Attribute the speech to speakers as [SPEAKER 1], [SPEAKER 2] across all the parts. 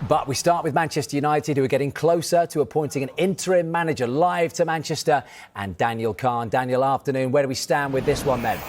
[SPEAKER 1] But we start with Manchester United, who are getting closer to appointing an interim manager. Live to Manchester and Daniel Kahn. Daniel, afternoon. Where do we stand with this one then?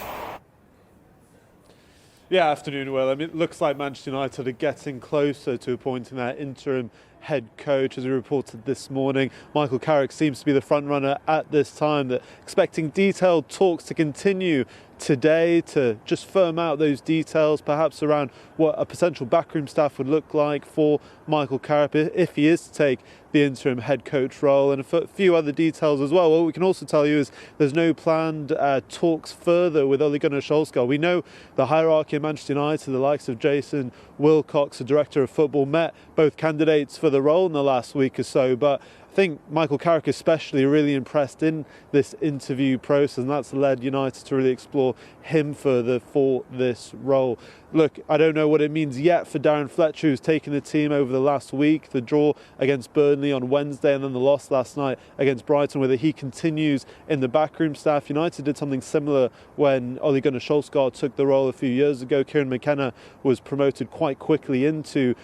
[SPEAKER 2] Yeah, afternoon, Will. I mean, it looks like Manchester United are getting closer to appointing their interim head coach. As we reported this morning, Michael Carrick seems to be the front runner at this time. They're expecting detailed talks to continue today to just firm out those details, perhaps around what a potential backroom staff would look like for Michael Carrick if he is to take the interim head coach role, and a few other details as well. What we can also tell you is there's no planned talks further with Ole Gunnar Solskjaer. We know the hierarchy of Manchester United, the likes of Jason Wilcox, the director of football, met both candidates for the role in the last week or so, but I think Michael Carrick especially really impressed in this interview process, and that's led United to really explore him further for this role. Look, I don't know what it means yet for Darren Fletcher, who's taken the team over the last week, the draw against Burnley on Wednesday and then the loss last night against Brighton, whether he continues in the backroom staff. United did something similar when Ole Gunnar Solskjaer took the role a few years ago. Kieran McKenna was promoted quite quickly into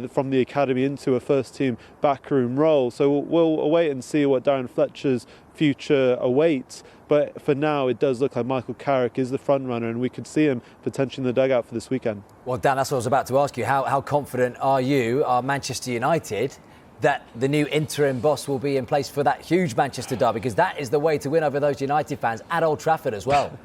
[SPEAKER 2] from the academy into a first-team backroom role. So we'll wait and see what Darren Fletcher's future awaits. But for now, it does look like Michael Carrick is the front runner, and we could see him potentially in the dugout for this weekend.
[SPEAKER 1] Well, Dan, that's what I was about to ask you. How confident are Manchester United, that the new interim boss will be in place for that huge Manchester derby? Because that is the way to win over those United fans at Old Trafford as well.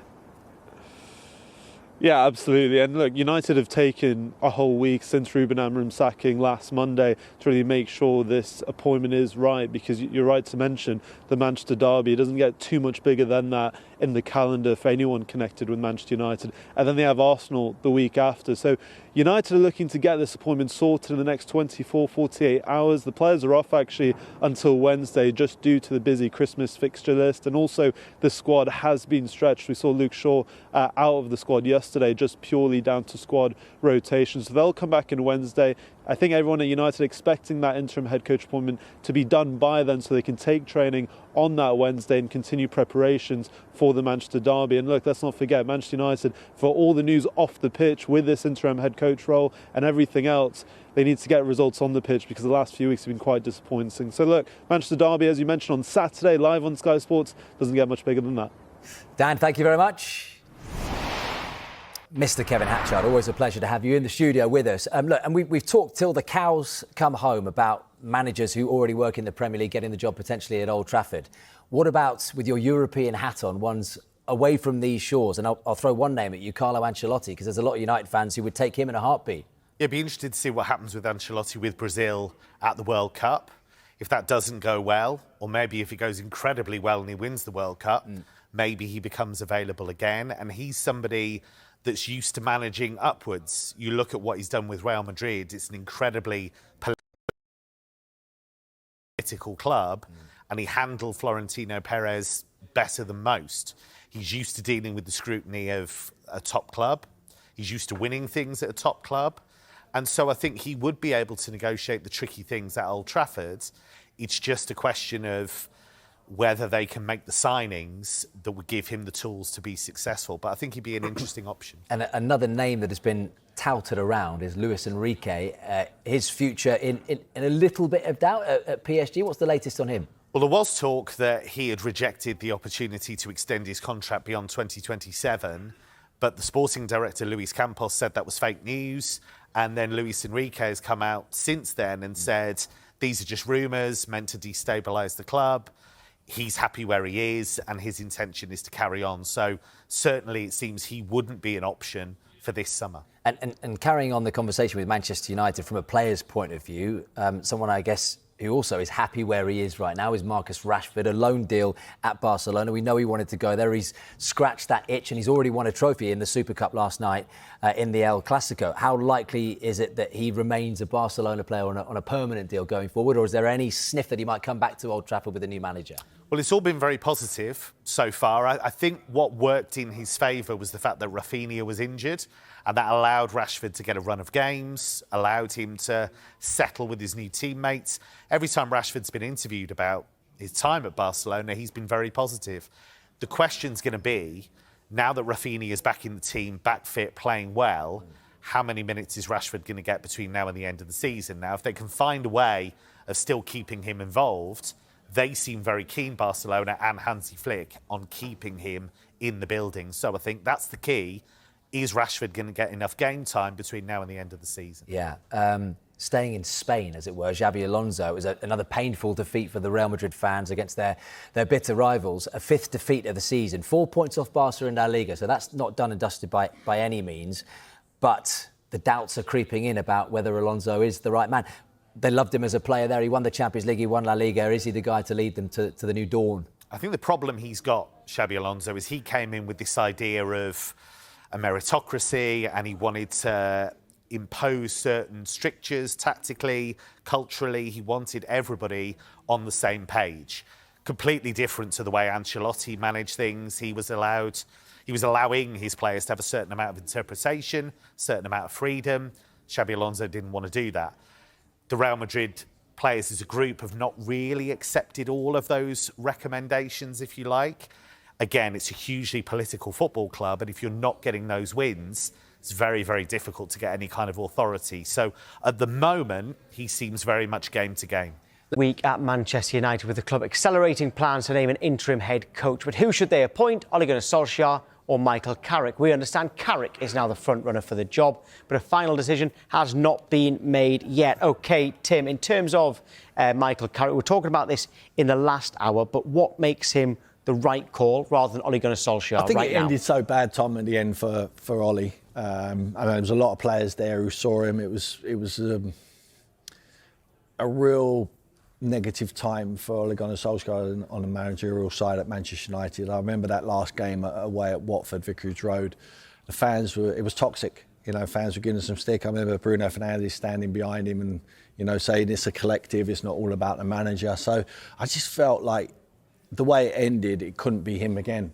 [SPEAKER 2] Yeah, absolutely. And look, United have taken a whole week since Ruben Amorim's sacking last Monday to really make sure this appointment is right, because you're right to mention the Manchester derby. It doesn't get too much bigger than that in the calendar for anyone connected with Manchester United. And then they have Arsenal the week after. So United are looking to get this appointment sorted in the next 24, 48 hours. The players are off actually until Wednesday just due to the busy Christmas fixture list. And also the squad has been stretched. We saw Luke Shaw out of the squad yesterday just purely down to squad rotation. So they'll come back in Wednesday. I think everyone at United expecting that interim head coach appointment to be done by then so they can take training on that Wednesday and continue preparations for the Manchester derby. And look, let's not forget, Manchester United, for all the news off the pitch with this interim head coach role and everything else, they need to get results on the pitch because the last few weeks have been quite disappointing. So look, Manchester derby, as you mentioned, on Saturday, live on Sky Sports, doesn't get much bigger than that.
[SPEAKER 1] Dan, thank you very much. Mr. Kevin Hatchard, always a pleasure to have you in the studio with us. Look, and we've talked till the cows come home about managers who already work in the Premier League getting the job potentially at Old Trafford. What about with your European hat on, one's away from these shores? And I'll throw one name at you, Carlo Ancelotti, because there's a lot of United fans who would take him in a heartbeat.
[SPEAKER 3] Yeah, it'd be interested to see what happens with Ancelotti with Brazil at the World Cup. If that doesn't go well, or maybe if it goes incredibly well and he wins the World Cup, maybe he becomes available again. And he's somebody that's used to managing upwards. You look at what he's done with Real Madrid, it's an incredibly political club, and he handled Florentino Perez better than most. He's used to dealing with the scrutiny of a top club. He's used to winning things at a top club. And so I think he would be able to negotiate the tricky things at Old Trafford. It's just a question of whether they can make the signings that would give him the tools to be successful. But I think he'd be an interesting option.
[SPEAKER 1] And another name that has been touted around is Luis Enrique. His future in a little bit of doubt at PSG. What's the latest on him?
[SPEAKER 3] Well, there was talk that he had rejected the opportunity to extend his contract beyond 2027. But the sporting director, Luis Campos, said that was fake news. And then Luis Enrique has come out since then and said, these are just rumours meant to destabilise the club. He's happy where he is and his intention is to carry on. So certainly it seems he wouldn't be an option for this summer.
[SPEAKER 1] And carrying on the conversation with Manchester United from a player's point of view, someone I guess who also is happy where he is right now is Marcus Rashford, a loan deal at Barcelona. We know he wanted to go there. He's scratched that itch and he's already won a trophy in the Super Cup last night in the El Clasico. How likely is it that he remains a Barcelona player on a permanent deal going forward, or is there any sniff that he might come back to Old Trafford with a new manager?
[SPEAKER 3] Well, it's all been very positive so far. I think what worked in his favour was the fact that Rafinha was injured, and that allowed Rashford to get a run of games, allowed him to settle with his new teammates. Every time Rashford's been interviewed about his time at Barcelona, he's been very positive. The question's going to be, now that Rafinha is back in the team, back fit, playing well, how many minutes is Rashford going to get between now and the end of the season? Now, if they can find a way of still keeping him involved, they seem very keen, Barcelona and Hansi Flick, on keeping him in the building. So I think that's the key. Is Rashford going to get enough game time between now and the end of the season?
[SPEAKER 1] Yeah. Staying in Spain, as it were, Xabi Alonso, it was another painful defeat for the Real Madrid fans against their bitter rivals. A 5th defeat of the season, 4 points off Barca in La Liga. So that's not done and dusted by any means. But the doubts are creeping in about whether Alonso is the right man. They loved him as a player there. He won the Champions League, he won La Liga. Is he the guy to lead them to the new dawn?
[SPEAKER 3] I think the problem he's got, Xabi Alonso, is he came in with this idea of a meritocracy, and he wanted to impose certain strictures tactically, culturally. He wanted everybody on the same page. Completely different to the way Ancelotti managed things. He was allowing his players to have a certain amount of interpretation, certain amount of freedom. Xabi Alonso didn't want to do that. The Real Madrid players as a group have not really accepted all of those recommendations, if you like. Again, it's a hugely political football club, and if you're not getting those wins, it's very, very difficult to get any kind of authority. So at the moment, he seems very much game to game.
[SPEAKER 4] Week at Manchester United, with the club accelerating plans to name an interim head coach. But who should they appoint? Ole Gunnar Solskjaer or Michael Carrick? We understand Carrick is now the front runner for the job, but a final decision has not been made yet. OK, Tim, in terms of Michael Carrick, we were talking about this in the last hour, but what makes him the right call rather than Ole Gunnar Solskjaer
[SPEAKER 5] I think
[SPEAKER 4] right
[SPEAKER 5] it
[SPEAKER 4] now?
[SPEAKER 5] ended so bad, Tom, at the end for Ollie. I mean, there was a lot of players there who saw him. It was a real negative time for Ole Gunnar Solskjaer on the managerial side at Manchester United. I remember that last game away at Watford, Vicarage Road. The fans it was toxic. You know, fans were giving us some stick. I remember Bruno Fernandes standing behind him and, you know, saying it's a collective, it's not all about the manager. So I just felt like the way it ended, it couldn't be him again.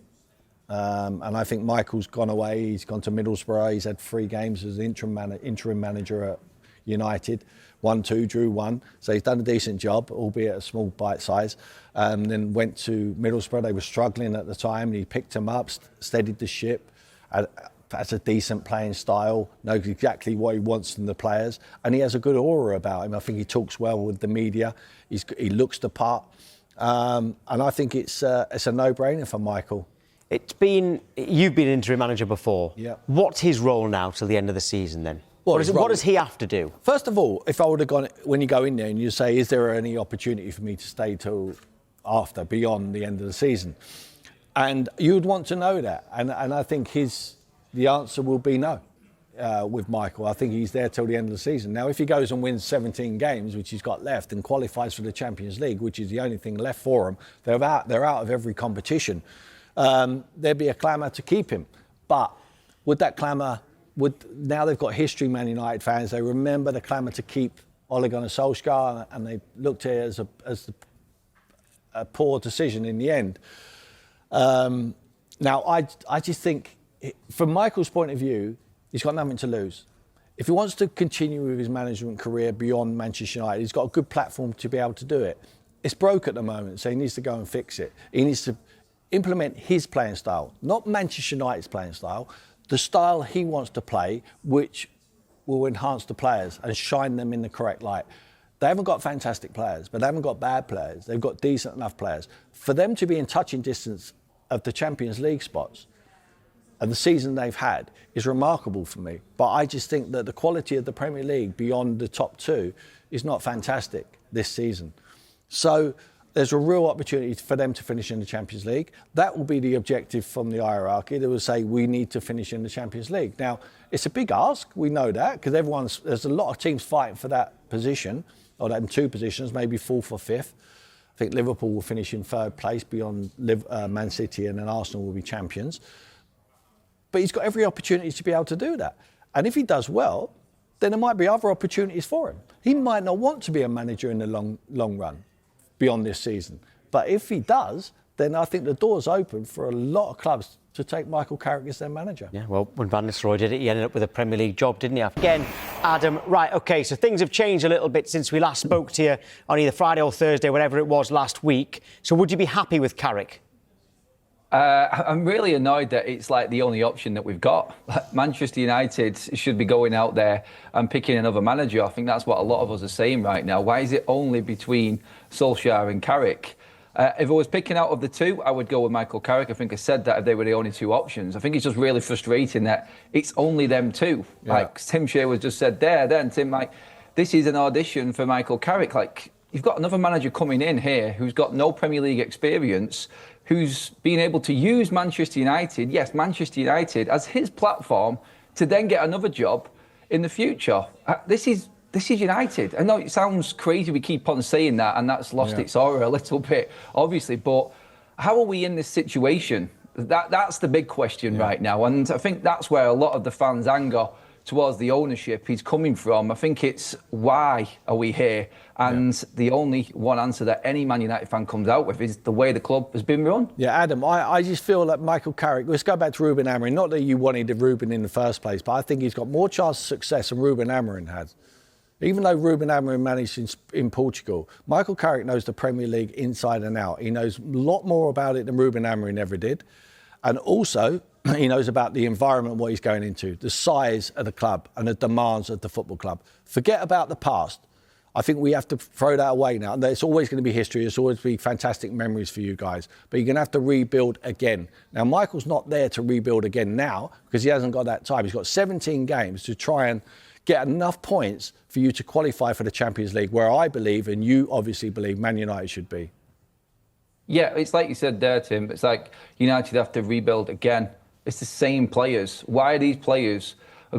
[SPEAKER 5] And I think Michael's gone away. He's gone to Middlesbrough. He's had 3 games as interim manager at United. 1-2, drew 1. So he's done a decent job, albeit a small bite size. Then went to Middlesbrough. They were struggling at the time. And he picked them up, steadied the ship. Has a decent playing style, knows exactly what he wants from the players. And he has a good aura about him. I think he talks well with the media. He looks the part. And I think it's a no-brainer for Michael.
[SPEAKER 4] You've been interim manager before.
[SPEAKER 5] Yeah.
[SPEAKER 4] What's his role now till the end of the season then?
[SPEAKER 5] Well,
[SPEAKER 4] What does he have to do?
[SPEAKER 5] First of all, if I would have gone, when you go in there and you say, is there any opportunity for me to stay till after, beyond the end of the season? And you would want to know that. And I think the answer will be no with Michael. I think he's there till the end of the season. Now, if he goes and wins 17 games, which he's got left, and qualifies for the Champions League, which is the only thing left for him, they're out of every competition. There'd be a clamour to keep him. But would that clamour, now they've got history, Man United fans, they remember the clamour to keep Ole Gunnar Solskjaer, and they looked at it as a poor decision in the end. Now, I just think, from Michael's point of view, he's got nothing to lose. If he wants to continue with his management career beyond Manchester United, he's got a good platform to be able to do it. It's broke at the moment, so he needs to go and fix it. He needs to implement his playing style, not Manchester United's playing style, the style he wants to play, which will enhance the players and shine them in the correct light. They haven't got fantastic players, but they haven't got bad players. They've got decent enough players. For them to be in touching distance of the Champions League spots and the season they've had is remarkable for me. But I just think that the quality of the Premier League beyond the top 2 is not fantastic this season. So there's a real opportunity for them to finish in the Champions League. That will be the objective from the hierarchy. They will say, we need to finish in the Champions League. Now, it's a big ask. We know that, because there's a lot of teams fighting for that position, or that in 2 positions, maybe 4th or 5th. I think Liverpool will finish in 3rd place beyond Man City, and then Arsenal will be champions. But he's got every opportunity to be able to do that. And if he does well, then there might be other opportunities for him. He might not want to be a manager in the long run beyond this season. But if he does, then I think the door's open for a lot of clubs to take Michael Carrick as their manager.
[SPEAKER 4] Yeah, well, when Van Nistelrooy did it, he ended up with a Premier League job, didn't he? Again, Adam, right, OK, so things have changed a little bit since we last spoke to you on either Friday or Thursday, whatever it was last week. So would you be happy with Carrick?
[SPEAKER 6] I'm really annoyed that it's like the only option that we've got. Manchester United should be going out there and picking another manager. I think that's what a lot of us are saying right now. Why is it only between Solskjaer and Carrick? If I was picking out of the two, I would go with Michael Carrick. I think I said that if they were the only two options. I think it's just really frustrating that it's only them two. Yeah. Like Tim Shea was just said there, then Tim, like, this is an audition for Michael Carrick. Like, you've got another manager coming in here who's got no Premier League experience, who's been able to use Manchester United, yes, Manchester United, as his platform to then get another job in the future. This is United. I know it sounds crazy, we keep on saying that, and that's lost its aura a little bit, obviously, but how are we in this situation? That's the big question right now, and I think that's where a lot of the fans' anger towards the ownership is coming from. I think it's why are we here? And the only one answer that any Man United fan comes out with is the way the club has been run.
[SPEAKER 5] Yeah, Adam, I just feel that Michael Carrick, let's go back to Ruben Amorim. Not that you wanted Ruben in the first place, but I think he's got more chance of success than Ruben Amorim has. Even though Ruben Amorim managed in Portugal, Michael Carrick knows the Premier League inside and out. He knows a lot more about it than Ruben Amorim ever did. And also, he knows about the environment, what he's going into, the size of the club and the demands of the football club. Forget about the past. I think we have to throw that away now. There's always going to be history. There's always going to be fantastic memories for you guys. But you're going to have to rebuild again. Now, Michael's not there to rebuild again now because he hasn't got that time. He's got 17 games to try and get enough points for you to qualify for the Champions League, where I believe, and you obviously believe, Man United should be.
[SPEAKER 6] Yeah, it's like you said there, Tim. It's like United have to rebuild again. It's the same players. Why are these players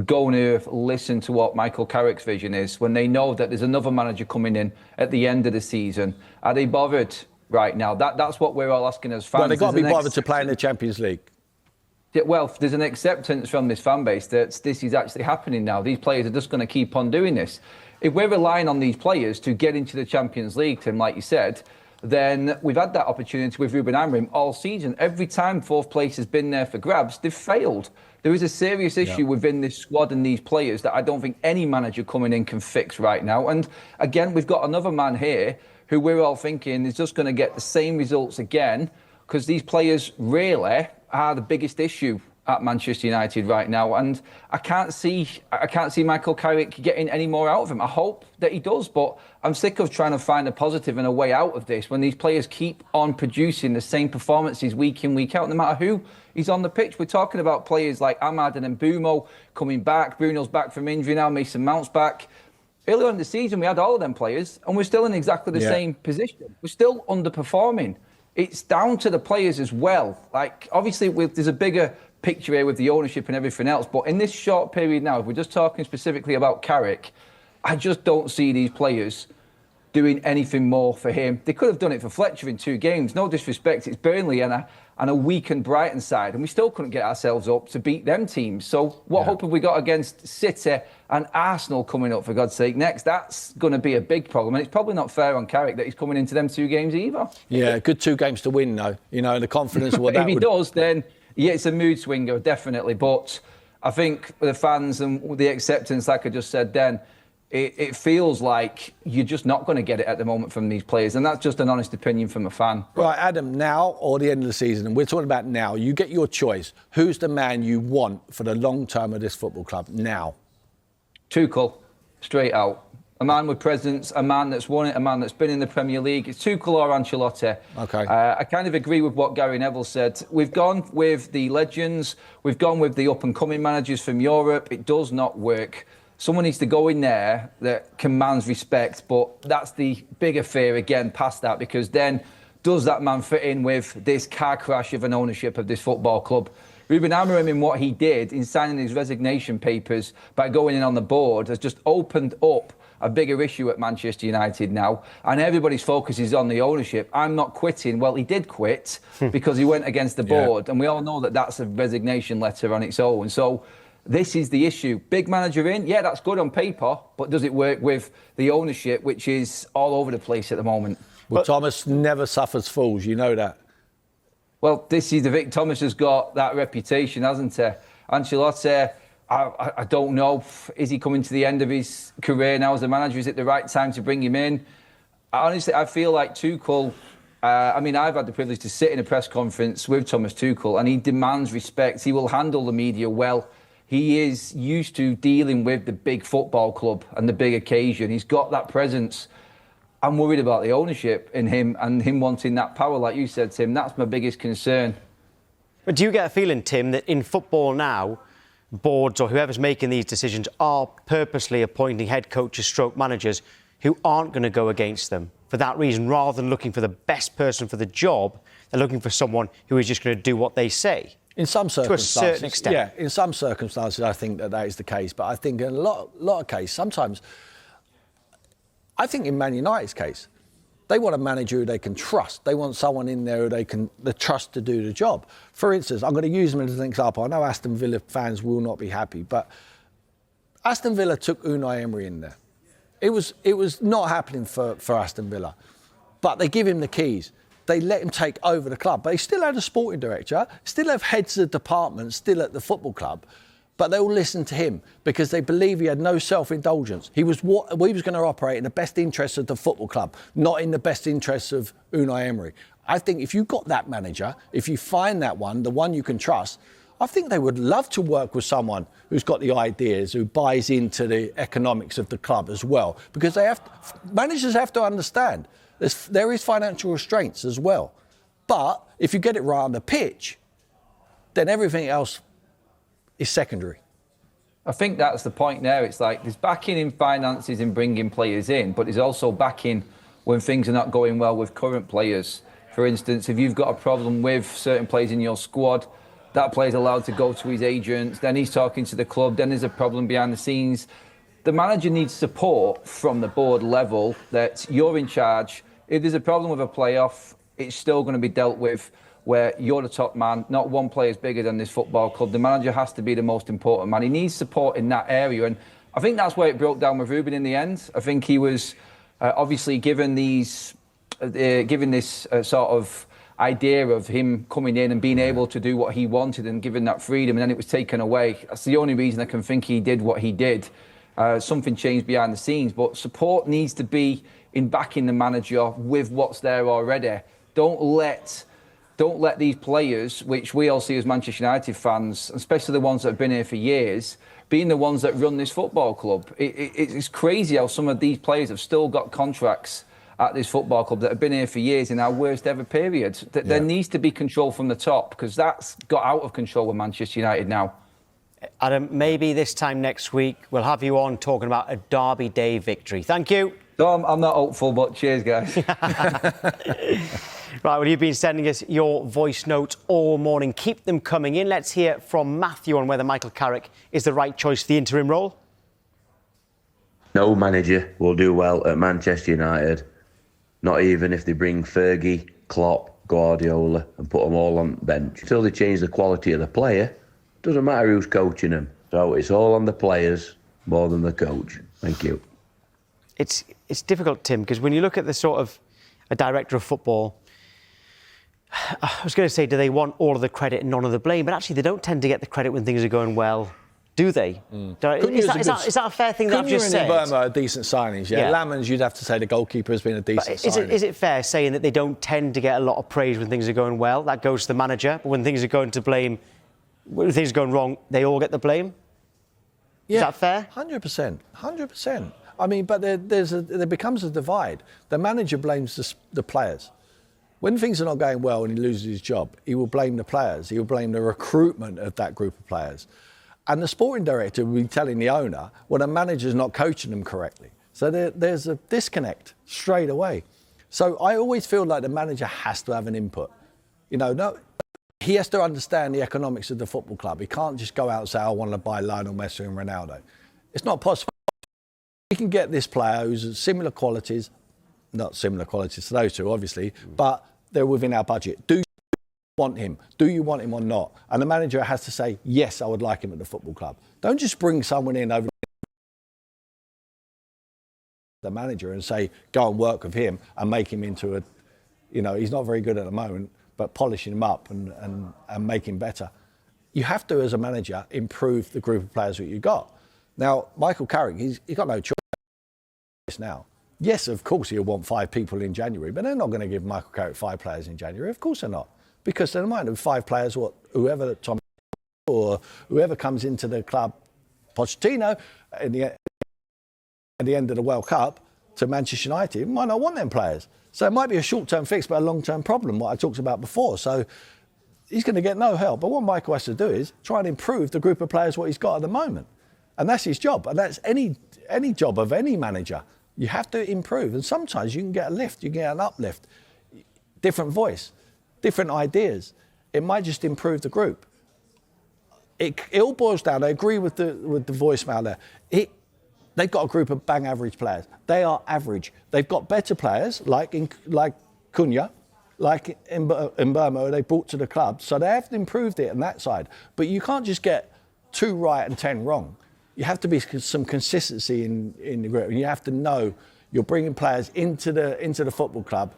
[SPEAKER 6] going to listen to what Michael Carrick's vision is when they know that there's another manager coming in at the end of the season? Are they bothered right now? That's what we're all asking as fans.
[SPEAKER 5] Well, they've got to be bothered to play in the Champions League.
[SPEAKER 6] Well, there's an acceptance from this fan base that this is actually happening now. These players are just going to keep on doing this. If we're relying on these players to get into the Champions League, Tim, like you said, then we've had that opportunity with Ruben Amorim all season. Every time fourth place has been there for grabs, they've failed. There is a serious issue within this squad and these players that I don't think any manager coming in can fix right now. And again, we've got another man here who we're all thinking is just going to get the same results again because these players really are the biggest issue at Manchester United right now, and I can't see Michael Carrick getting any more out of him. I hope that he does, but I'm sick of trying to find a positive and a way out of this when these players keep on producing the same performances week in, week out, no matter who is on the pitch. We're talking about players like Ahmad and Mbeumo coming back. Bruno's back from injury now. Mason Mount's back. Earlier in the season, we had all of them players, and we're still in exactly the same position. We're still underperforming. It's down to the players as well. Like, obviously, there's a bigger picture here with the ownership and everything else, but in this short period now, if we're just talking specifically about Carrick, I just don't see these players doing anything more for him. They could have done it for Fletcher in 2 games. No disrespect, it's Burnley and a weakened Brighton side, and we still couldn't get ourselves up to beat them teams. So what hope have we got against City and Arsenal coming up, for God's sake, next? That's going to be a big problem, and it's probably not fair on Carrick that he's coming into them 2 games either. Yeah,
[SPEAKER 5] good 2 games to win, though. You know, the confidence of what that
[SPEAKER 6] if he does, then yeah, it's a mood swinger, definitely. But I think the fans and the acceptance, like I just said then, it feels like you're just not going to get it at the moment from these players. And that's just an honest opinion from a fan.
[SPEAKER 5] Right, Adam, now or the end of the season, and we're talking about now, you get your choice. Who's the man you want for the long term of this football club now?
[SPEAKER 6] Tuchel, straight out. A man with presence, a man that's won it, a man that's been in the Premier League. It's Tuchel or Ancelotti.
[SPEAKER 5] Okay.
[SPEAKER 6] I kind of agree with what Gary Neville said. We've gone with the legends. We've gone with the up-and-coming managers from Europe. It does not work. Someone needs to go in there that commands respect, but that's the bigger fear again past that, because then does that man fit in with this car crash of an ownership of this football club? Ruben Amorim, in what he did in signing his resignation papers by going in on the board, has just opened up a bigger issue at Manchester United now, and everybody's focus is on the ownership. I'm not quitting. Well, he did quit because he went against the board, and we all know that that's a resignation letter on its own. So this is the issue. Big manager in, yeah, that's good on paper, but does it work with the ownership, which is all over the place at the moment?
[SPEAKER 5] Well, Thomas never suffers fools, you know that.
[SPEAKER 6] Well, this is Vic Thomas has got that reputation, hasn't he? Ancelotti, I don't know. Is he coming to the end of his career now as a manager? Is it the right time to bring him in? Honestly, I feel like Tuchel I've had the privilege to sit in a press conference with Thomas Tuchel, and he demands respect. He will handle the media well. He is used to dealing with the big football club and the big occasion. He's got that presence. I'm worried about the ownership in him and him wanting that power, like you said, Tim. That's my biggest concern.
[SPEAKER 4] But do you get a feeling, Tim, that in football now, boards or whoever's making these decisions are purposely appointing head coaches, stroke managers who aren't going to go against them for that reason, rather than looking for the best person for the job? They're looking for someone who is just going to do what they say.
[SPEAKER 5] In some circumstances,
[SPEAKER 4] to a certain extent.
[SPEAKER 5] Yeah, in some circumstances, I think that is the case. But I think in a lot of cases, sometimes, I think in Man United's case, they want a manager who they can trust. They want someone in there who they trust to do the job. For instance, I'm going to use them as an example. I know Aston Villa fans will not be happy, but Aston Villa took Unai Emery in there. It was not happening for Aston Villa, but they give him the keys. They let him take over the club, but he still had a sporting director, still have heads of departments still at the football club, but they all listened to him because they believe he had no self-indulgence. He was going to operate in the best interests of the football club, not in the best interests of Unai Emery. I think if you've got that manager, if you find that one, the one you can trust, I think they would love to work with someone who's got the ideas, who buys into the economics of the club as well. Because managers have to understand there is financial restraints as well. But if you get it right on the pitch, then everything else is secondary.
[SPEAKER 6] I think that's the point now. It's like there's backing in finances in bringing players in, but there's also backing when things are not going well with current players. For instance, if you've got a problem with certain players in your squad, that player's allowed to go to his agents, then he's talking to the club, then there's a problem behind the scenes. The manager needs support from the board level that you're in charge. If there's a problem with a playoff, it's still going to be dealt with where you're the top man. Not one player is bigger than this football club. The manager has to be the most important man. He needs support in that area. And I think that's where it broke down with Ruben in the end. I think he was obviously given this sort of idea of him coming in and being able to do what he wanted and given that freedom, and then it was taken away. That's the only reason I can think he did what he did. Something changed behind the scenes, but support needs to be in backing the manager with what's there already. Don't let these players, which we all see as Manchester United fans, especially the ones that have been here for years, being the ones that run this football club. It's crazy how some of these players have still got contracts at this football club that have been here for years in our worst ever period. There needs to be control from the top, because that's got out of control with Manchester United now.
[SPEAKER 4] Adam, maybe this time next week we'll have you on talking about a Derby Day victory. Thank you.
[SPEAKER 6] No, I'm not hopeful, but cheers, guys.
[SPEAKER 4] Right, well, you've been sending us your voice notes all morning. Keep them coming in. Let's hear from Matthew on whether Michael Carrick is the right choice for the interim role.
[SPEAKER 7] No manager will do well at Manchester United. Not even if they bring Fergie, Klopp, Guardiola and put them all on the bench. Until they change the quality of the player, doesn't matter who's coaching them. So it's all on the players more than the coach. Thank you.
[SPEAKER 4] It's difficult, Tim, because when you look at the sort of a director of football, I was going to say, do they want all of the credit and none of the blame? But actually, they don't tend to get the credit when things are going well, do they? Is that a fair thing that I've just said?
[SPEAKER 5] Burma are decent signings, yeah. Lamans, you'd have to say the goalkeeper has been a decent signing.
[SPEAKER 4] Is it fair saying that they don't tend to get a lot of praise when things are going well? That goes to the manager. But when things are going wrong, they all get the blame? Yeah. Is that fair?
[SPEAKER 5] 100%. 100%. I mean, but there becomes a divide. The manager blames the players. When things are not going well and he loses his job, he will blame the players. He will blame the recruitment of that group of players. And the sporting director will be telling the owner, well, the manager's not coaching them correctly. So there's a disconnect straight away. So I always feel like the manager has to have an input. He has to understand the economics of the football club. He can't just go out and say, I want to buy Lionel Messi and Ronaldo. It's not possible. We can get this player who's similar qualities, not similar qualities to those two, obviously, but they're within our budget. Do you want him? Do you want him or not? And the manager has to say, yes, I would like him at the football club. Don't just bring someone in over the manager and say, go and work with him and make him into he's not very good at the moment, but polishing him up and make him better. You have to, as a manager, improve the group of players that you've got. Now, Michael Carrick, he's got no choice now. Yes, of course he'll want 5 people in January, but they're not going to give Michael Carrick 5 players in January. Of course they're not, because they might have 5 players. Whoever Tom or whoever comes into the club, Pochettino, at the end of the World Cup to Manchester United, might not want them players. So it might be a short-term fix, but a long-term problem. What I talked about before. So he's going to get no help. But what Michael has to do is try and improve the group of players what he's got at the moment, and that's his job. And that's any job of any manager. You have to improve, and sometimes you can get a lift, you can get an uplift, different voice, different ideas. It might just improve the group. It all boils down. I agree with the voicemail there. They've got a group of bang average players. They are average. They've got better players like Cunha, like Mbeumo they brought to the club. So they have improved it on that side. But you can't just get 2 right and 10 wrong. You have to be some consistency in the group. And you have to know you're bringing players into the football club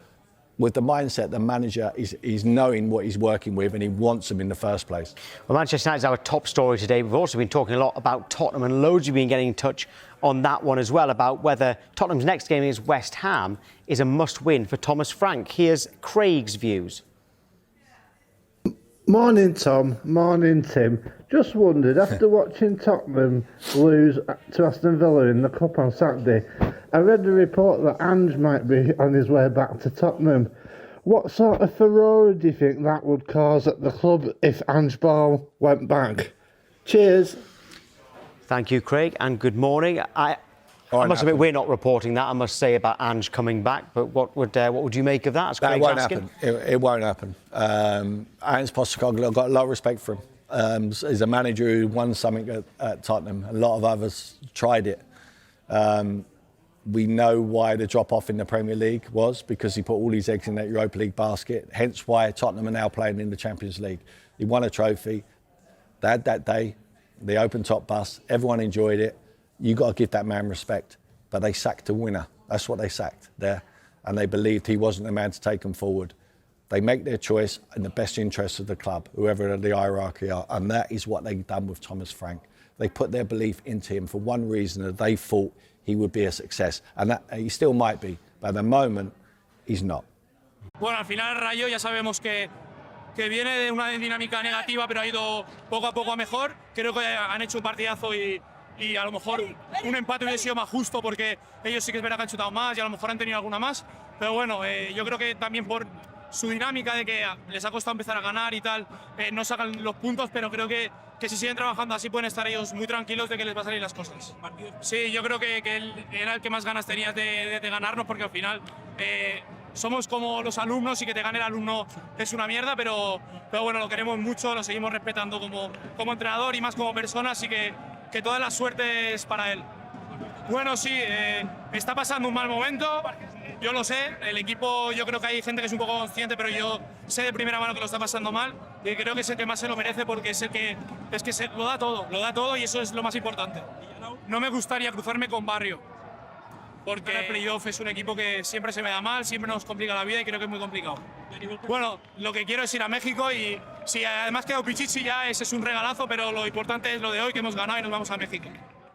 [SPEAKER 5] with the mindset the manager is knowing what he's working with and he wants them in the first place.
[SPEAKER 4] Well, Manchester United is our top story today. We've also been talking a lot about Tottenham, and loads of you have been getting in touch on that one as well, about whether Tottenham's next game against West Ham is a must-win for Thomas Frank. Here's Craig's views.
[SPEAKER 8] Morning, Tom. Morning, Tim. Just wondered, after watching Tottenham lose to Aston Villa in the Cup on Saturday, I read a report that Ange might be on his way back to Tottenham. What sort of furore do you think that would cause at the club if Ange Ball went back? Cheers.
[SPEAKER 4] Thank you, Craig, and good morning. I must admit, we're not reporting that, I must say, about Ange coming back, but what would you make of that?
[SPEAKER 5] That won't happen. It won't happen. Ange Postecoglou, I've got a lot of respect for him. He's a manager who won something at Tottenham. A lot of others tried it. We know why the drop-off in the Premier League was, because he put all his eggs in that Europa League basket, hence why Tottenham are now playing in the Champions League. He won a trophy. They had that day, the open-top bus. Everyone enjoyed it. You got to give that man respect. But they sacked a winner. That's what they sacked there. And they believed he wasn't the man to take them forward. They make their choice in the best interest of the club, whoever the hierarchy are. And that is what they've done with Thomas Frank. They put their belief into him for one reason, that they thought he would be a success. And that, he still might be. But at the moment, he's not.
[SPEAKER 9] Bueno, al final Rayo ya sabemos que viene de una dinámica negativa, pero ha ido poco a poco a mejor. Creo que han hecho un partidazo y a lo mejor un empate hubiese sido más justo, porque ellos sí que es verdad que han chutado más y a lo mejor han tenido alguna más. Pero bueno, yo creo que también por su dinámica de que les ha costado empezar a ganar y tal, no sacan los puntos, pero creo que si siguen trabajando así pueden estar ellos muy tranquilos de que les va a salir las cosas. Sí, yo creo que él era el que más ganas tenía de ganarnos, porque al final somos como los alumnos, y que te gane el alumno es una mierda, pero bueno, lo queremos mucho, lo seguimos respetando como entrenador y más como persona, así que toda la suerte es para él. Bueno, sí, está pasando un mal momento, yo lo sé, el equipo, yo creo que hay gente que es un poco consciente, pero yo sé de primera mano que lo está pasando mal, y creo que es el que más se lo merece, porque es el que lo da todo y eso es lo más importante. No me gustaría cruzarme con Barrio, porque el playoff es un equipo que siempre se me da mal, siempre nos complica la vida y creo que es muy complicado. Bueno, lo que quiero es ir a México, y si además quedo Pichichi ya ese es un regalazo, pero lo importante es lo de hoy, que hemos ganado y nos vamos a México.